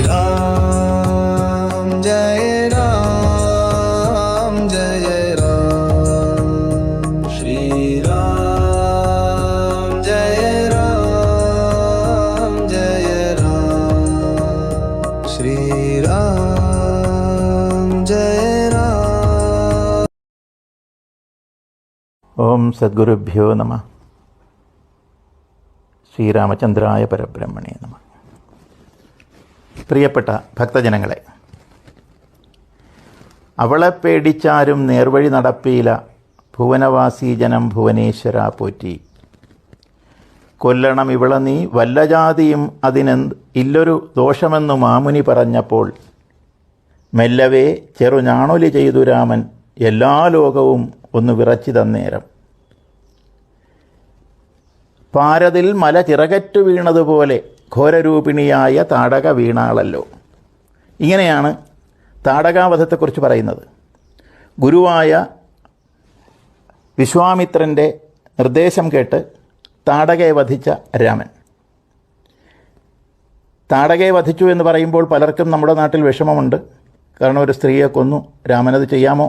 राम जय राम जय राम श्री राम जय राम जय राम श्री राम जय राम। ഓം സദ്ഗുരുഭ്യോ നമഃ. ശ്രീരാമചന്ദ്രായ പരബ്രഹ്മണേ നമഃ. പ്രിയപ്പെട്ട ഭക്തജനങ്ങളെ, അവളെ പേടിച്ചാരും നേർവഴി നടപ്പീല, ഭുവനവാസി ജനം ഭുവനേശ്വര പോറ്റി. കൊല്ലണം ഇവള നീ വല്ല ജാതിയും അതിനെന്ത് ഇല്ലൊരു ദോഷമെന്നു മാമുനി പറഞ്ഞപ്പോൾ, മെല്ലവേ ചെറുഞാണൊലി ചെയ്തു രാമൻ എല്ലാ ലോകവും ഒന്ന് വിറച്ചു തന്നേരം. പാരതിൽ മല ചിറകറ്റു വീണതുപോലെ ഘോരരൂപിണിയായ താടക വീണാളല്ലോ. ഇങ്ങനെയാണ് താടകാവധത്തെക്കുറിച്ച് പറയുന്നത്. ഗുരുവായ വിശ്വാമിത്രൻ്റെ നിർദ്ദേശം കേട്ട് താടകയെ വധിച്ച രാമൻ. താടകയെ വധിച്ചു എന്ന് പറയുമ്പോൾ പലർക്കും നമ്മുടെ നാട്ടിൽ വിഷമമുണ്ട്. കാരണം ഒരു സ്ത്രീയെ കൊന്നു, രാമനത് ചെയ്യാമോ?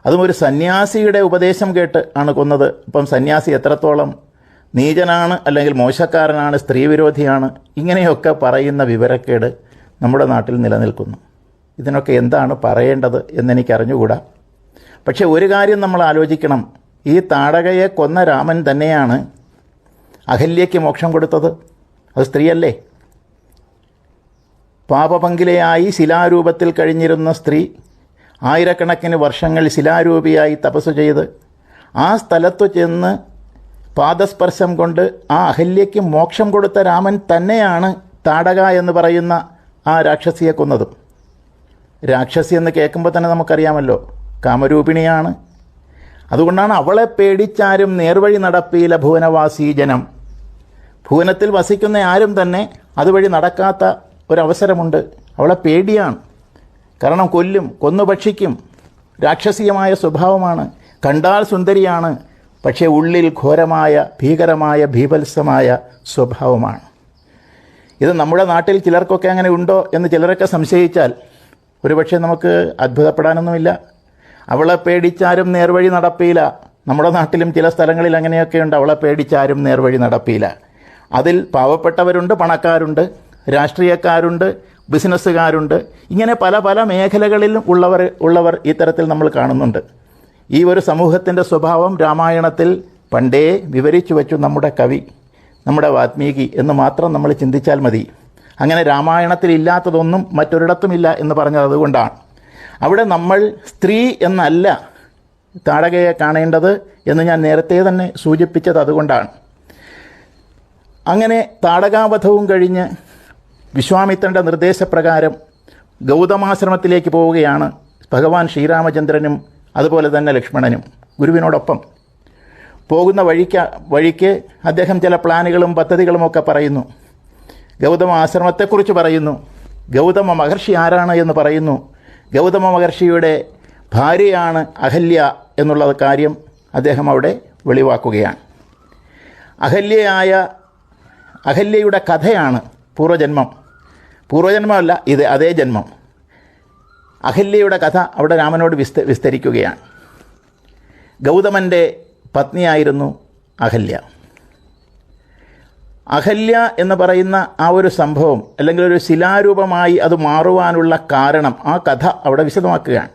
അതും ഒരു സന്യാസിയുടെ ഉപദേശം കേട്ട് ആണ് കൊന്നത്. ഇപ്പം സന്യാസി എത്രത്തോളം നീചനാണ്, അല്ലെങ്കിൽ മോശക്കാരനാണ്, സ്ത്രീ വിരോധിയാണ്, ഇങ്ങനെയൊക്കെ പറയുന്ന വിവരക്കേട് നമ്മുടെ നാട്ടിൽ നിലനിൽക്കുന്നു. ഇതിനൊക്കെ എന്താണ് പറയേണ്ടത് എന്നെനിക്കറിഞ്ഞുകൂടാ. പക്ഷെ ഒരു കാര്യം നമ്മൾ ആലോചിക്കണം. ഈ താടകയെ കൊന്ന രാമൻ തന്നെയാണ് അഹല്യയ്ക്ക് മോക്ഷം കൊടുത്തത്. അത് സ്ത്രീയല്ലേ? പാപപങ്കിലയായി ശിലാരൂപത്തിൽ കഴിഞ്ഞിരുന്ന സ്ത്രീ ആയിരക്കണക്കിന് വർഷങ്ങൾ ശിലാരൂപിയായി തപസ് ചെയ്ത് ആ സ്ഥലത്തു ചെന്ന് പാദസ്പർശം കൊണ്ട് ആ അഹല്യയ്ക്ക് മോക്ഷം കൊടുത്ത രാമൻ തന്നെയാണ് താടക എന്ന് പറയുന്ന ആ രാക്ഷസിയെ കൊന്നതും. രാക്ഷസി എന്ന് കേൾക്കുമ്പോൾ തന്നെ നമുക്കറിയാമല്ലോ, കാമരൂപിണിയാണ്. അതുകൊണ്ടാണ് അവളെ പേടിച്ചാരും നേർവഴി നടപ്പീല ഭുവനവാസി ജനം. ഭുവനത്തിൽ വസിക്കുന്ന ആരും തന്നെ അതുവഴി നടക്കാത്ത ഒരവസരമുണ്ട്. അവളെ പേടിയാണ്. കാരണം കൊന്നു ഭക്ഷിക്കും. രാക്ഷസീയമായ സ്വഭാവമാണ്. കണ്ടാൽ സുന്ദരിയാണ്, പക്ഷേ ഉള്ളിൽ ഘോരമായ ഭീകരമായ ഭീഭത്സമായ സ്വഭാവമാണ്. ഇത് നമ്മുടെ നാട്ടിൽ ചിലർക്കൊക്കെ അങ്ങനെ ഉണ്ടോ എന്ന് ചിലരൊക്കെ സംശയിച്ചാൽ ഒരുപക്ഷെ നമുക്ക് അത്ഭുതപ്പെടാനൊന്നുമില്ല. അവളെ പേടിച്ചാരും നേർവഴി നടപ്പീല. നമ്മുടെ നാട്ടിലും ചില സ്ഥലങ്ങളിൽ അങ്ങനെയൊക്കെയുണ്ട്. അവളെ പേടിച്ചാരും നേർവഴി നടപ്പീല. അതിൽ പാവപ്പെട്ടവരുണ്ട്, പണക്കാരുണ്ട്, രാഷ്ട്രീയക്കാരുണ്ട്, ബിസിനസ്സുകാരുണ്ട്. ഇങ്ങനെ പല പല മേഖലകളിലും ഉള്ളവർ ഇത്തരത്തിൽ നമ്മൾ കാണുന്നുണ്ട്. ഈ ഒരു സമൂഹത്തിൻ്റെ സ്വഭാവം രാമായണത്തിൽ പണ്ടേ വിവരിച്ചു വച്ചു നമ്മുടെ കവി, നമ്മുടെ വാൽമീകി എന്ന് മാത്രം നമ്മൾ ചിന്തിച്ചാൽ മതി. അങ്ങനെ രാമായണത്തിൽ ഇല്ലാത്തതൊന്നും മറ്റൊരിടത്തുമില്ല എന്ന് പറഞ്ഞത് അതുകൊണ്ടാണ്. അവിടെ നമ്മൾ സ്ത്രീ എന്നല്ല താടകയെ കാണേണ്ടത് എന്ന് ഞാൻ നേരത്തെ തന്നെ സൂചിപ്പിച്ചത് അതുകൊണ്ടാണ്. അങ്ങനെ താടകാവധവും കഴിഞ്ഞ് വിശ്വാമിത്രൻ്റെ നിർദ്ദേശപ്രകാരം ഗൗതമാശ്രമത്തിലേക്ക് പോവുകയാണ് ഭഗവാൻ ശ്രീരാമചന്ദ്രനും അതുപോലെ തന്നെ ലക്ഷ്മണനും ഗുരുവിനോടൊപ്പം. പോകുന്ന വഴിക്ക് അദ്ദേഹം ചില പ്ലാനുകളും പദ്ധതികളുമൊക്കെ പറയുന്നു. ഗൗതമ ആശ്രമത്തെക്കുറിച്ച് പറയുന്നു. ഗൗതമ മഹർഷി ആരാണ് എന്ന് പറയുന്നു. ഗൗതമ മഹർഷിയുടെ ഭാര്യയാണ് അഹല്യ എന്നുള്ള കാര്യം അദ്ദേഹം അവിടെ വെളിവാക്കുകയാണ്. അഹല്യയുടെ കഥയാണ് പൂർവജന്മമല്ല ഇത്, അതേ ജന്മം. അഹല്യയുടെ കഥ അവിടെ രാമനോട് വിസ്തരിക്കുകയാണ്. ഗൗതമൻ്റെ പത്നിയായിരുന്നു അഹല്യ. അഹല്യ എന്ന് പറയുന്ന ആ ഒരു സംഭവം, അല്ലെങ്കിൽ ഒരു ശിലാരൂപമായി അത് മാറുവാനുള്ള കാരണം, ആ കഥ അവിടെ വിശദമാക്കുകയാണ്.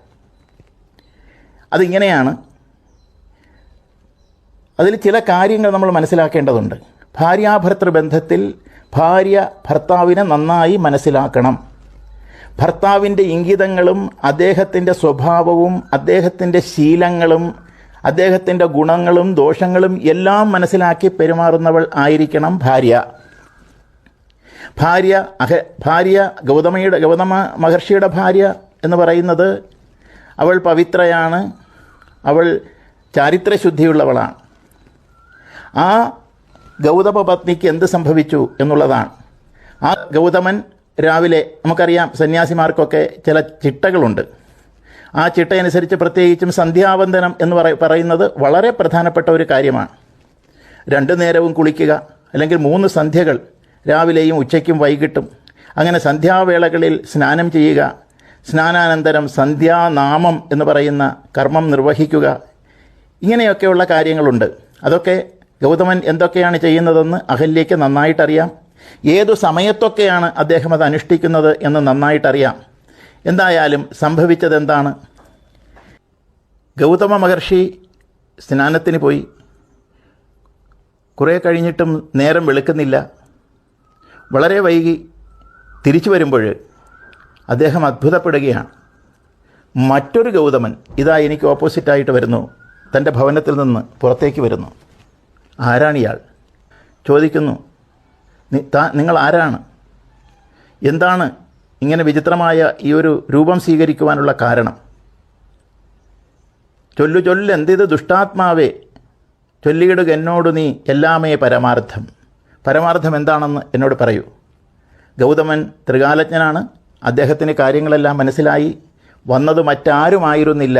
അതിങ്ങനെയാണ്. അതിൽ ചില കാര്യങ്ങൾ നമ്മൾ മനസ്സിലാക്കേണ്ടതുണ്ട്. ഭാര്യാഭർത്തൃ ബന്ധത്തിൽ ഭാര്യ ഭർത്താവിനെ നന്നായി മനസ്സിലാക്കണം. ഭർത്താവിൻ്റെ ഇംഗിതങ്ങളും അദ്ദേഹത്തിൻ്റെ സ്വഭാവവും അദ്ദേഹത്തിൻ്റെ ശീലങ്ങളും അദ്ദേഹത്തിൻ്റെ ഗുണങ്ങളും ദോഷങ്ങളും എല്ലാം മനസ്സിലാക്കി പെരുമാറുന്നവൾ ആയിരിക്കണം ഭാര്യ. ഗൗതമ മഹർഷിയുടെ ഭാര്യ എന്ന് പറയുന്നത് അവൾ പവിത്രയാണ്, അവൾ ചാരിത്രശുദ്ധിയുള്ളവളാണ്. ആ ഗൗതമ പത്നിക്ക് എന്ത് സംഭവിച്ചു എന്നുള്ളതാണ്. ആ ഗൗതമൻ രാവിലെ, നമുക്കറിയാം സന്യാസിമാർക്കൊക്കെ ചില ചിട്ടകളുണ്ട്. ആ ചിട്ടയനുസരിച്ച് പ്രത്യേകിച്ചും സന്ധ്യാവന്ദനം എന്ന് പറയുന്നത് വളരെ പ്രധാനപ്പെട്ട ഒരു കാര്യമാണ്. 2 നേരവും കുളിക്കുക, അല്ലെങ്കിൽ 3 സന്ധ്യകൾ രാവിലെയും ഉച്ചയ്ക്കും വൈകിട്ടും. അങ്ങനെ സന്ധ്യാവേളകളിൽ സ്നാനം ചെയ്യുക, സ്നാനാനന്തരം സന്ധ്യാനാമം എന്ന് പറയുന്ന കർമ്മം നിർവഹിക്കുക, ഇങ്ങനെയൊക്കെയുള്ള കാര്യങ്ങളുണ്ട്. അതൊക്കെ ഗൗതമൻ എന്തൊക്കെയാണ് ചെയ്യുന്നതെന്ന് അഹല്യയ്ക്ക് നന്നായിട്ടറിയാം. ഏതു സമയത്തൊക്കെയാണ് അദ്ദേഹം അത് അനുഷ്ഠിക്കുന്നത് എന്ന് നന്നായിട്ടറിയാം. എന്തായാലും സംഭവിച്ചതെന്താണ്? ഗൗതമ മഹർഷി സ്നാനത്തിന് പോയി. കുറേ കഴിഞ്ഞിട്ടും നേരം വെളുക്കുന്നില്ല. വളരെ വൈകി തിരിച്ചു വരുമ്പോൾ അദ്ദേഹം അത്ഭുതപ്പെടുകയാണ്. മറ്റൊരു ഗൗതമൻ ഇതാ എനിക്ക് ഓപ്പോസിറ്റായിട്ട് വരുന്നു, തൻ്റെ ഭവനത്തിൽ നിന്ന് പുറത്തേക്ക് വരുന്നു. ആരാണിയാൾ? ചോദിക്കുന്നു, നിങ്ങൾ ആരാണ്? എന്താണ് ഇങ്ങനെ വിചിത്രമായ ഈ ഒരു രൂപം സ്വീകരിക്കുവാനുള്ള കാരണം? ചൊല്ലു എന്തിത് ദുഷ്ടാത്മാവേ, ചൊല്ലിയിടുക എന്നോട് നീ എല്ലാമേ പരമാർത്ഥം. പരമാർത്ഥം എന്താണെന്ന് എന്നോട് പറയൂ. ഗൗതമൻ ത്രികാലജ്ഞനാണ്. അദ്ദേഹത്തിന് കാര്യങ്ങളെല്ലാം മനസ്സിലായി. വന്നത് മറ്റാരുമായിരുന്നില്ല,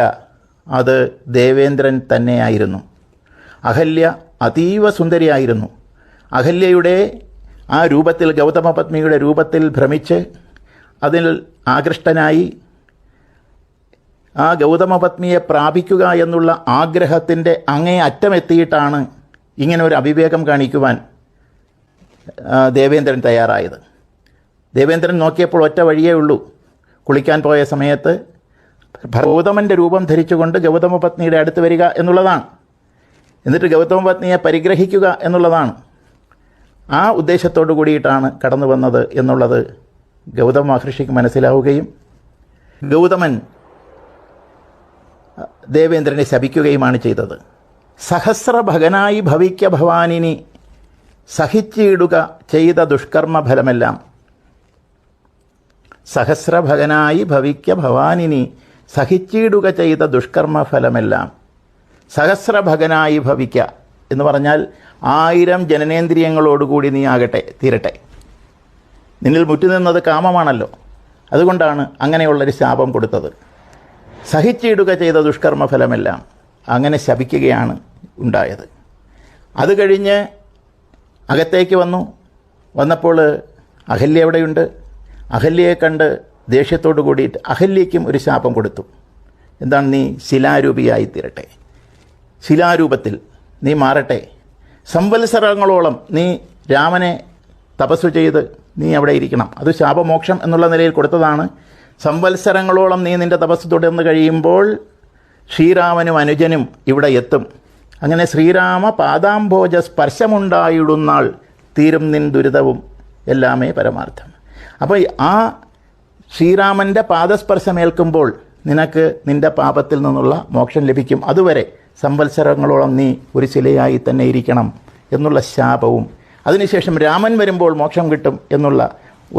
അത് ദേവേന്ദ്രൻ തന്നെയായിരുന്നു. അഹല്യ അതീവ സുന്ദരിയായിരുന്നു. അഹല്യയുടെ ആ രൂപത്തിൽ, ഗൗതമ പത്നിയുടെ രൂപത്തിൽ ഭ്രമിച്ച് അതിൽ ആകൃഷ്ടനായി ആ ഗൗതമപത്നിയെ പ്രാപിക്കുക എന്നുള്ള ആഗ്രഹത്തിൻ്റെ അങ്ങേ അറ്റമെത്തിയിട്ടാണ് ഇങ്ങനെ ഒരു അവിവേകം കാണിക്കുവാൻ ദേവേന്ദ്രൻ തയ്യാറായത്. ദേവേന്ദ്രൻ നോക്കിയപ്പോൾ ഒറ്റ വഴിയേ ഉള്ളൂ. കുളിക്കാൻ പോയ സമയത്ത് ഗൗതമൻ്റെ രൂപം ധരിച്ചുകൊണ്ട് ഗൗതമപത്നിയുടെ അടുത്ത് വരിക എന്നുള്ളതാണ്. എന്നിട്ട് ഗൗതമപത്നിയെ പരിഗ്രഹിക്കുക എന്നുള്ളതാണ്. ആ ഉദ്ദേശത്തോടു കൂടിയിട്ടാണ് കടന്നു വന്നത് എന്നുള്ളത് ഗൗതമ മഹർഷിക്ക് മനസ്സിലാവുകയും ഗൗതമൻ ദേവേന്ദ്രനെ ശപിക്കുകയുമാണ് ചെയ്തത്. സഹസ്രഭഗനായി ഭവിക്ക ഭവാനിനി, സഹിച്ചിടുക ചെയ്ത ദുഷ്കർമ്മ ഫലമെല്ലാം. സഹസ്രഭഗനായി ഭവിക്ക ഭവാനിനി, സഹിച്ചിടുക ചെയ്ത ദുഷ്കർമ്മ ഫലമെല്ലാം. സഹസ്രഭഗനായി ഭവിക്ക എന്ന് പറഞ്ഞാൽ 1000 ജനനേന്ദ്രിയങ്ങളോടുകൂടി നീ തീരട്ടെ. നിന്നിൽ മുറ്റുനിന്നത് കാമമാണല്ലോ, അതുകൊണ്ടാണ് അങ്ങനെയുള്ളൊരു ശാപം കൊടുത്തത്. സഹിച്ചിടുക ചെയ്ത ദുഷ്കർമ്മ ഫലമെല്ലാം. അങ്ങനെ ശപിക്കുകയാണ് ഉണ്ടായത്. അത് കഴിഞ്ഞ് അകത്തേക്ക് വന്നപ്പോൾ അഹല്യ എവിടെയുണ്ട്? അഹല്യയെ കണ്ട് ദേഷ്യത്തോടു കൂടിയിട്ട് അഹല്യയ്ക്കും ഒരു ശാപം കൊടുത്തു. എന്താണ്? നീ ശിലാരൂപിയായി തീരട്ടെ, ശിലാരൂപത്തിൽ നീ മാറട്ടെ. സംവത്സരങ്ങളോളം നീ രാമനെ തപസ്സു ചെയ്ത് നീ അവിടെ ഇരിക്കണം. അത് ശാപമോക്ഷം എന്നുള്ള നിലയിൽ കൊടുത്തതാണ്. സംവത്സരങ്ങളോളം നീ നിൻ്റെ തപസ് തുടർന്ന് കഴിയുമ്പോൾ ശ്രീരാമനും അനുജനും ഇവിടെ എത്തും. അങ്ങനെ ശ്രീരാമ പാദാംഭോജ സ്പർശമുണ്ടായിടുന്നാൾ തീരും നിൻ ദുരിതവും എല്ലാമേ പരമാർത്ഥം. അപ്പോൾ ആ ശ്രീരാമൻ്റെ പാദസ്പർശമേൽക്കുമ്പോൾ നിനക്ക് നിൻ്റെ പാപത്തിൽ നിന്നുള്ള മോക്ഷം ലഭിക്കും. അതുവരെ സംവത്സരങ്ങളോളം നീ ഒരു ശിലയായി തന്നെ ഇരിക്കണം എന്നുള്ള ശാപവും, അതിനുശേഷം രാമൻ വരുമ്പോൾ മോക്ഷം കിട്ടും എന്നുള്ള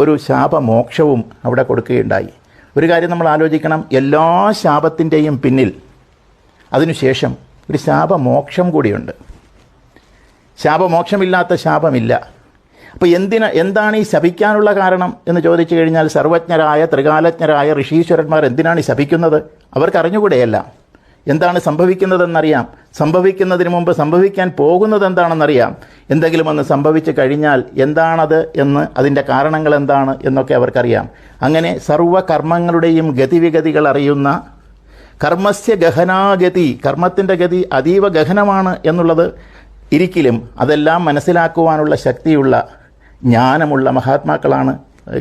ഒരു ശാപമോക്ഷവും അവിടെ കൊടുക്കുകയുണ്ടായി. ഒരു കാര്യം നമ്മൾ ആലോചിക്കണം, എല്ലാ ശാപത്തിൻ്റെയും പിന്നിൽ അതിനുശേഷം ഒരു ശാപമോക്ഷം കൂടിയുണ്ട്. ശാപമോക്ഷമില്ലാത്ത ശാപമില്ല. അപ്പോൾ എന്താണ് ഈ ശപിക്കാനുള്ള കാരണം എന്ന് ചോദിച്ചു കഴിഞ്ഞാൽ, സർവജ്ഞരായ ത്രികാലജ്ഞരായ ഋഷീശ്വരന്മാർ എന്തിനാണ് ഈ ശപിക്കുന്നത്? അവർക്കറിഞ്ഞുകൂടെയല്ല. എന്താണ് സംഭവിക്കുന്നതെന്നറിയാം. സംഭവിക്കുന്നതിന് മുമ്പ് സംഭവിക്കാൻ പോകുന്നത് എന്താണെന്നറിയാം. എന്തെങ്കിലും ഒന്ന് സംഭവിച്ചു കഴിഞ്ഞാൽ എന്താണത് എന്ന്, അതിൻ്റെ കാരണങ്ങൾ എന്താണ് എന്നൊക്കെ അവർക്കറിയാം. അങ്ങനെ സർവകർമ്മങ്ങളുടെയും ഗതിവിഗതികൾ അറിയുന്ന, കർമ്മസ്യ ഗഹനാഗതി, കർമ്മത്തിൻ്റെ ഗതി അതീവ ഗഹനമാണ് എന്നുള്ളത് ഇരിക്കലും അതെല്ലാം മനസ്സിലാക്കുവാനുള്ള ശക്തിയുള്ള ജ്ഞാനമുള്ള മഹാത്മാക്കളാണ്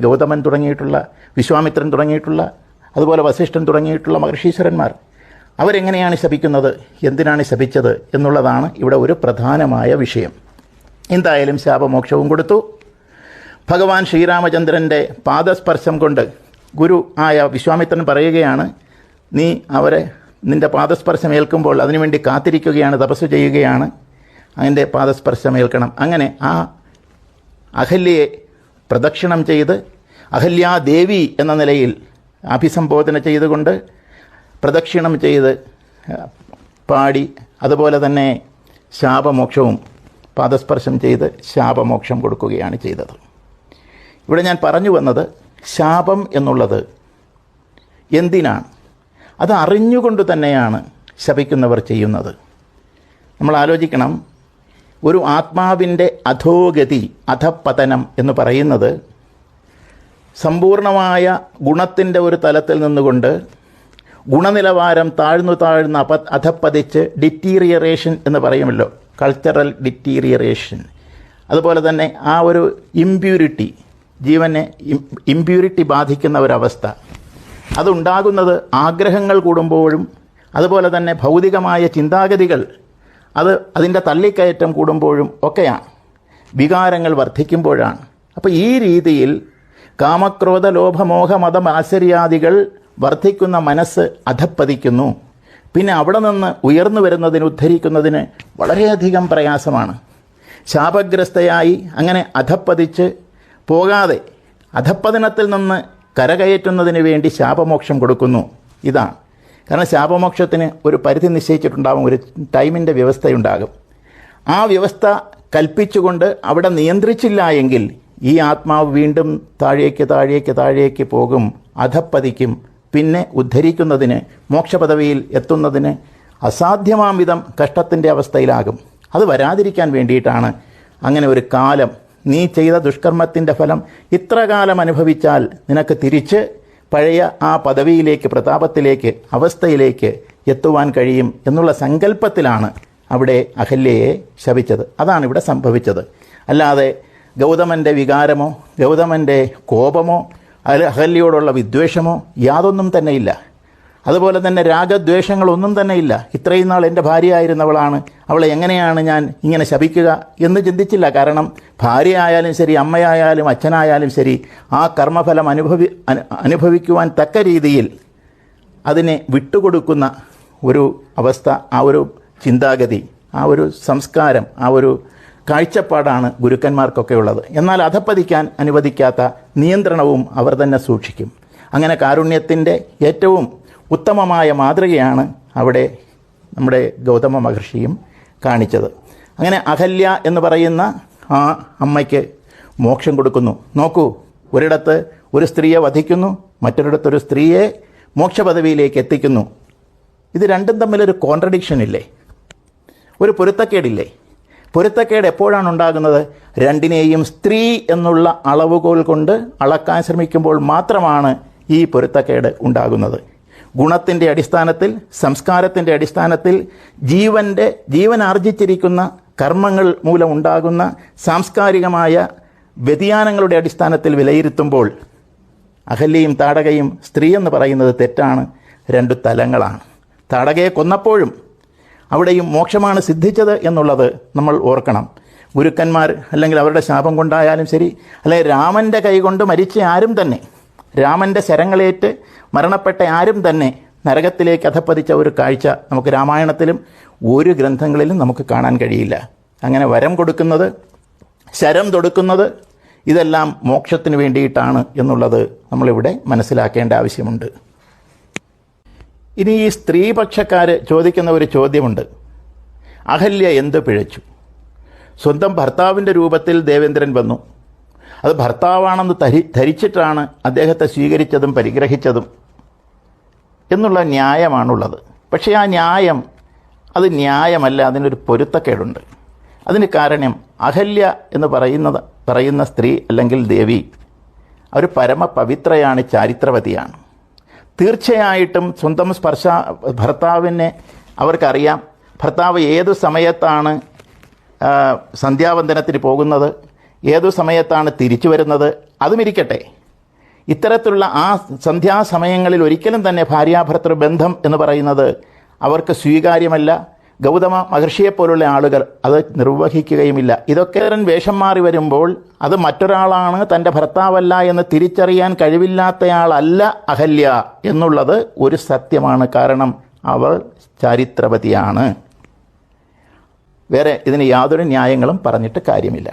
ഗൗതമൻ തുടങ്ങിയിട്ടുള്ള, വിശ്വാമിത്രൻ തുടങ്ങിയിട്ടുള്ള, അതുപോലെ വസിഷ്ഠൻ തുടങ്ങിയിട്ടുള്ള മഹർഷീശ്വരന്മാർ. അവരെങ്ങനെയാണ് ശപിക്കുന്നത്, എന്തിനാണ് ശപിച്ചത് എന്നുള്ളതാണ് ഇവിടെ ഒരു പ്രധാനമായ വിഷയം. എന്തായാലും ശാപമോക്ഷവും കൊടുത്തു. ഭഗവാൻ ശ്രീരാമചന്ദ്രൻ്റെ പാദസ്പർശം കൊണ്ട് ഗുരു ആയ വിശ്വാമിത്രൻ പറയുകയാണ്, നീ അവരെ നിൻ്റെ പാദസ്പർശം ഏൽക്കുമ്പോൾ അതിനുവേണ്ടി കാത്തിരിക്കുകയാണ്, തപസ് ചെയ്യുകയാണ്, അതിൻ്റെ പാദസ്പർശം ഏൽക്കണം. അങ്ങനെ ആ അഹല്യയെ പ്രദക്ഷിണം ചെയ്ത് അഹല്യാദേവി എന്ന നിലയിൽ അഭിസംബോധന ചെയ്തുകൊണ്ട് പ്രദക്ഷിണം ചെയ്ത് പാടി, അതുപോലെ തന്നെ ശാപമോക്ഷവും പാദസ്പർശം ചെയ്ത് ശാപമോക്ഷം കൊടുക്കുകയാണ് ചെയ്തത്. ഇവിടെ ഞാൻ പറഞ്ഞു വന്നത്, ശാപം എന്നുള്ളത് എന്തിനാണ്? അത് അറിഞ്ഞുകൊണ്ട് തന്നെയാണ് ശപിക്കുന്നവർ ചെയ്യുന്നത്. നമ്മൾ ആലോചിക്കണം, ഒരു ആത്മാവിൻ്റെ അധോഗതി, അധപ്പതനം എന്ന് പറയുന്നത് സമ്പൂർണമായ ഗുണത്തിൻ്റെ ഒരു തലത്തിൽ നിന്നുകൊണ്ട് ഗുണനിലവാരം താഴ്ന്നു അധപ്പതിച്ച് ഡിറ്റീറിയറേഷൻ എന്ന് പറയുമല്ലോ, കൾച്ചറൽ ഡിറ്റീറിയറേഷൻ. അതുപോലെ തന്നെ ആ ഒരു ഇമ്പ്യൂരിറ്റി, ജീവനെ ഇമ്പ്യൂരിറ്റി ബാധിക്കുന്ന ഒരവസ്ഥ അതുണ്ടാകുന്നത് ആഗ്രഹങ്ങൾ കൂടുമ്പോഴും അതുപോലെ തന്നെ ഭൗതികമായ ചിന്താഗതികൾ അതിൻ്റെ തള്ളിക്കയറ്റം കൂടുമ്പോഴും ഒക്കെയാണ്, വികാരങ്ങൾ വർദ്ധിക്കുമ്പോഴാണ്. അപ്പോൾ ഈ രീതിയിൽ കാമക്രോധ ലോഭമോഹ മതമാശ്ചര്യാദികൾ വർദ്ധിക്കുന്ന മനസ്സ് അധപ്പതിക്കുന്നു. പിന്നെ അവിടെ നിന്ന് ഉയർന്നു വരുന്നതിന്, ഉദ്ധരിക്കുന്നതിന് വളരെയധികം പ്രയാസമാണ്. ശാപഗ്രസ്തയായി അങ്ങനെ അധപ്പതിച്ച് പോകാതെ അധപ്പതനത്തിൽ നിന്ന് കരകയറ്റുന്നതിന് വേണ്ടി ശാപമോക്ഷം കൊടുക്കുന്നു. ഇതാണ് കാരണം ശാപമോക്ഷത്തിന് ഒരു പരിധി നിശ്ചയിച്ചിട്ടുണ്ടാകും, ഒരു ടൈമിൻ്റെ വ്യവസ്ഥയുണ്ടാകും. ആ വ്യവസ്ഥ കൽപ്പിച്ചുകൊണ്ട് അവിടെ നിയന്ത്രിച്ചില്ല എങ്കിൽ ഈ ആത്മാവ് വീണ്ടും താഴേക്ക് പോകും, അധപ്പതിക്കും. പിന്നെ ഉദ്ധരിക്കുന്നതിന്, മോക്ഷപദവിയിൽ എത്തുന്നതിന് അസാധ്യമാം വിധം കഷ്ടത്തിൻ്റെ അവസ്ഥയിലാകും. അത് വരാതിരിക്കാൻ വേണ്ടിയിട്ടാണ് അങ്ങനെ ഒരു കാലം, നീ ചെയ്ത ദുഷ്കർമ്മത്തിൻ്റെ ഫലം ഇത്ര കാലം അനുഭവിച്ചാൽ നിനക്ക് തിരിച്ച് പഴയ ആ പദവിയിലേക്ക്, പ്രതാപത്തിലേക്ക്, അവസ്ഥയിലേക്ക് എത്തുവാൻ കഴിയും എന്നുള്ള സങ്കല്പത്തിലാണ് അവിടെ അഹല്യയെ ശപിച്ചത്. അതാണ് ഇവിടെ സംഭവിച്ചത്. അല്ലാതെ ഗൗതമൻ്റെ വികാരമോ ഗൗതമൻ്റെ കോപമോ അഹല്യയോടുള്ള വിദ്വേഷമോ യാതൊന്നും തന്നെ ഇല്ല. അതുപോലെ തന്നെ രാഗദ്വേഷങ്ങളൊന്നും തന്നെ ഇല്ല. ഇത്രയും നാൾ എൻ്റെ ഭാര്യയായിരുന്നവളാണ്, അവളെ എങ്ങനെയാണ് ഞാൻ ഇങ്ങനെ ശപിക്കുക എന്ന് ചിന്തിച്ചില്ല. കാരണം ഭാര്യ ആയാലും ശരി, അമ്മയായാലും അച്ഛനായാലും ശരി, ആ കർമ്മഫലം അനുഭവിക്കുവാൻ തക്ക രീതിയിൽ അതിനെ വിട്ടുകൊടുക്കുന്ന ഒരു അവസ്ഥ, ആ ഒരു ചിന്താഗതി, ആ ഒരു സംസ്കാരം, ആ ഒരു കാഴ്ചപ്പാടാണ് ഗുരുക്കന്മാർക്കൊക്കെ ഉള്ളത്. എന്നാൽ അധപ്പതിക്കാൻ അനുവദിക്കാത്ത നിയന്ത്രണവും അവർ തന്നെ സൂക്ഷിക്കും. അങ്ങനെ കാരുണ്യത്തിൻ്റെ ഏറ്റവും ഉത്തമമായ മാതൃകയാണ് അവിടെ നമ്മുടെ ഗൗതമ മഹർഷിയും കാണിച്ചത്. അങ്ങനെ അഹല്യ എന്ന് പറയുന്ന ആ അമ്മയ്ക്ക് മോക്ഷം കൊടുക്കുന്നു. നോക്കൂ, ഒരിടത്ത് ഒരു സ്ത്രീയെ വധിക്കുന്നു, മറ്റൊരിടത്തൊരു സ്ത്രീയെ മോക്ഷപദവിയിലേക്ക് എത്തിക്കുന്നു. ഇത് രണ്ടും തമ്മിലൊരു കോൺട്രഡിക്ഷൻ ഇല്ലേ? ഒരു പൊരുത്തക്കേടില്ലേ? പൊരുത്തക്കേട് എപ്പോഴാണ് ഉണ്ടാകുന്നത്? രണ്ടിനെയും സ്ത്രീ എന്നുള്ള അളവുകോൽ കൊണ്ട് അളക്കാൻ ശ്രമിക്കുമ്പോൾ മാത്രമാണ് ഈ പൊരുത്തക്കേട് ഉണ്ടാകുന്നത്. ഗുണത്തിൻ്റെ അടിസ്ഥാനത്തിൽ, സംസ്കാരത്തിൻ്റെ അടിസ്ഥാനത്തിൽ, ജീവൻ ആർജിച്ചിരിക്കുന്ന കർമ്മങ്ങൾ മൂലം ഉണ്ടാകുന്ന സാംസ്കാരികമായ വ്യതിയാനങ്ങളുടെ അടിസ്ഥാനത്തിൽ വിലയിരുത്തുമ്പോൾ അഹല്യയും താടകയും സ്ത്രീ എന്ന് പറയുന്നത് തെറ്റാണ്. രണ്ടു തലങ്ങളാണ്. താടകയെ കൊന്നപ്പോഴും അവിടെയും മോക്ഷമാണ് സിദ്ധിച്ചത് എന്നുള്ളത് നമ്മൾ ഓർക്കണം. ഗുരുക്കന്മാർ അല്ലെങ്കിൽ അവരുടെ ശാപം കൊണ്ടായാലും ശരി, അല്ലെങ്കിൽ രാമൻ്റെ കൈകൊണ്ട് മരിച്ച ആരും തന്നെ, രാമൻ്റെ ശരങ്ങളേറ്റ് മരണപ്പെട്ട ആരും തന്നെ നരകത്തിലേക്ക് അധപ്പതിച്ച ഒരു കാഴ്ച നമുക്ക് രാമായണത്തിലും ഒരു ഗ്രന്ഥങ്ങളിലും നമുക്ക് കാണാൻ കഴിയില്ല. അങ്ങനെ വരം കൊടുക്കുന്നത്, ശരം തൊടുക്കുന്നത്, ഇതെല്ലാം മോക്ഷത്തിന് വേണ്ടിയിട്ടാണ് എന്നുള്ളത് നമ്മളിവിടെ മനസ്സിലാക്കേണ്ട ആവശ്യമുണ്ട്. ഇനി ഈ സ്ത്രീപക്ഷക്കാർ ചോദിക്കുന്ന ഒരു ചോദ്യമുണ്ട്. അഹല്യ എന്ത് പിഴച്ചു? സ്വന്തം ഭർത്താവിൻ്റെ രൂപത്തിൽ ദേവേന്ദ്രൻ വന്നു. അത് ഭർത്താവാണെന്ന് ധരിച്ചിട്ടാണ് അദ്ദേഹത്തെ സ്വീകരിച്ചതും പരിഗ്രഹിച്ചതും എന്നുള്ള ന്യായമാണുള്ളത്. പക്ഷേ ആ ന്യായം അത് ന്യായമല്ല, അതിനൊരു പൊരുത്തക്കേടുണ്ട്. അതിന് കാരണം അഹല്യ എന്ന് പറയുന്ന സ്ത്രീ അല്ലെങ്കിൽ ദേവി ഒരു പരമപവിത്രയാണ്, ചാരിത്രവതിയാണ്. തീർച്ചയായിട്ടും സ്വന്തം ഭർത്താവിനെ അവർക്കറിയാം. ഭർത്താവ് ഏതു സമയത്താണ് സന്ധ്യാവന്ദനത്തിന് പോകുന്നത്, ഏതു സമയത്താണ് തിരിച്ചു വരുന്നത്, അതുമിരിക്കട്ടെ. ഇത്തരത്തിലുള്ള ആ സന്ധ്യാസമയങ്ങളിൽ ഒരിക്കലും തന്നെ ഭാര്യാഭർത്തൃ ബന്ധം എന്ന് പറയുന്നത് അവർക്ക് സ്വീകാര്യമല്ല. ഗൗതമ മഹർഷിയെപ്പോലുള്ള ആളുകൾ അത് നിർവഹിക്കുകയുമില്ല. ഇതൊക്കെ വേഷം മാറി വരുമ്പോൾ അത് മറ്റൊരാളാണ്, തൻ്റെ ഭർത്താവല്ല എന്ന് തിരിച്ചറിയാൻ കഴിവില്ലാത്തയാളല്ല അഹല്യ എന്നുള്ളത് ഒരു സത്യമാണ്. കാരണം അവൾ ചാരിത്രവതിയാണ്. വേറെ ഇതിന് യാതൊരു ന്യായങ്ങളും പറഞ്ഞിട്ട് കാര്യമില്ല.